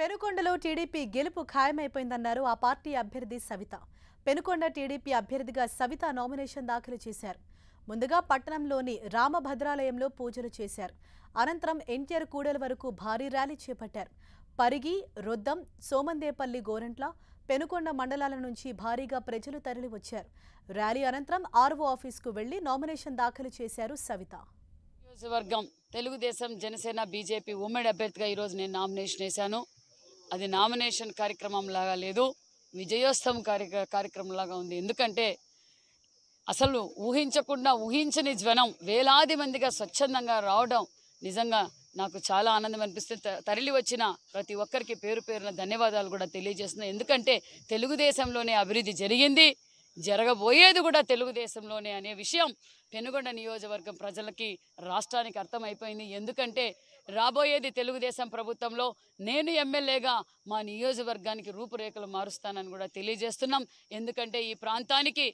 పెనుకొండలో TDP గెలుపు ఖాయమైపోయిందన్నారు ఆ party అభ్యర్థి సవిత. పెనుకొండ టీడీపీ అభ్యర్థిగా సవిత నామినేషన్ దాఖలు చేశారు. ముందుగా పట్టణంలోని రామభద్రాలయంలో పూజలు చేశారు. అనంతరం ఎన్టీఆర్ కూడలి వరకు భారీ ర్యాలీ చేపట్టారు. పరిగి, రొద్దం, సోమందేపల్లి, గోరంట్ల, పెనుకొండ మండలాల నుంచి భారీగా ప్రజలు తరలివచ్చారు. ర్యాలీ అనంతరం ఆర్ఓ ఆఫీసుకు వెళ్లి నామినేషన్ దాఖలు చేశారు సవిత. నియోజకవర్గం తెలుగుదేశం, జనసేన, బీజేపీ ఉమ్మడి అభ్యర్థిగా ఈరోజు నేను నామినేషన్ వేశాను. అది నామినేషన్ కార్యక్రమం లాగా లేదు, విజయోత్సవం కార్యక్రమం లాగా ఉంది. ఎందుకంటే అసలు ఊహించకుండా ఊహించని జ్వనం వేలాది మందిగా స్వచ్ఛందంగా రావడం నిజంగా నాకు చాలా ఆనందం అనిపిస్తుంది. తరలి వచ్చిన ప్రతి ఒక్కరికి పేరు పేరున ధన్యవాదాలు కూడా తెలియజేస్తున్నాను. ఎందుకంటే తెలుగుదేశంలోనే అభివృద్ధి జరిగింది, జరగబోయేది కూడా తెలుగుదేశంలోనే అనే విషయం పెనుగొండ నియోజకవర్గం ప్రజలకి, రాష్ట్రానికి అర్థమైపోయింది. ఎందుకంటే రాబోయేది తెలుగుదేశం ప్రభుత్వంలో నేను ఎమ్మెల్యేగా మా నియోజకవర్గానికి రూపురేఖలు మారుస్తానని కూడా తెలియజేస్తున్నాం. ఎందుకంటే ఈ ప్రాంతానికి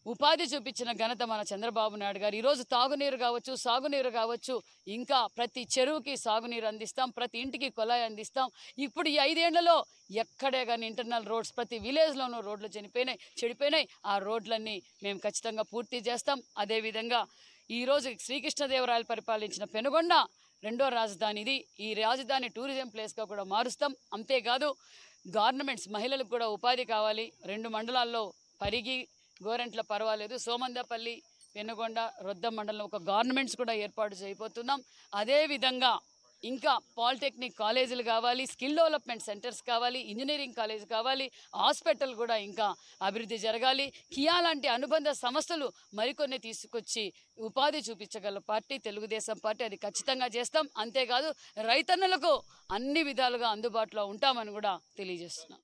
ఉపాధి చూపించిన ఘనత మన చంద్రబాబు నాయుడు గారు. ఈరోజు తాగునీరు కావచ్చు, సాగునీరు కావచ్చు, ఇంకా ప్రతి చెరువుకి సాగునీరు అందిస్తాం, ప్రతి ఇంటికి కుళాయి అందిస్తాం. ఇప్పుడు ఈ 5 ఏళ్లలో ఎక్కడే కానీ ఇంటర్నల్ రోడ్స్ ప్రతి విలేజ్లోనూ రోడ్లు చెడిపోయినాయి. ఆ రోడ్లన్నీ మేము ఖచ్చితంగా పూర్తి చేస్తాం. అదేవిధంగా ఈరోజు శ్రీకృష్ణదేవరాయలు పరిపాలించిన పెనుగొండ రెండో రాజధాని ఇది. ఈ రాజధాని టూరిజం ప్లేస్గా కూడా మారుస్తాం. అంతేకాదు గవర్నమెంట్స్ మహిళలకు కూడా ఉపాధి కావాలి. 2 మండలాల్లో పరిగి, గోరంట్ల పర్వాలేదు, సోమందపల్లి, పెనుగొండ, రొద్దం మండలం ఒక గవర్నమెంట్స్ కూడా ఏర్పాటు చేయబోతున్నాం. అదేవిధంగా ఇంకా పాలిటెక్నిక్ కాలేజీలు కావాలి, స్కిల్ డెవలప్మెంట్ సెంటర్స్ కావాలి, ఇంజనీరింగ్ కాలేజ్ కావాలి, హాస్పిటల్ కూడా ఇంకా అభివృద్ధి జరగాలి. కియా లాంటి అనుబంధ సంస్థలు మరికొన్ని తీసుకొచ్చి ఉపాధి చూపించగల పార్టీ తెలుగుదేశం పార్టీ. అది ఖచ్చితంగా చేస్తాం. అంతేకాదు రైతన్నలకు అన్ని విధాలుగా అందుబాటులో ఉంటామని కూడా తెలియజేస్తున్నాం.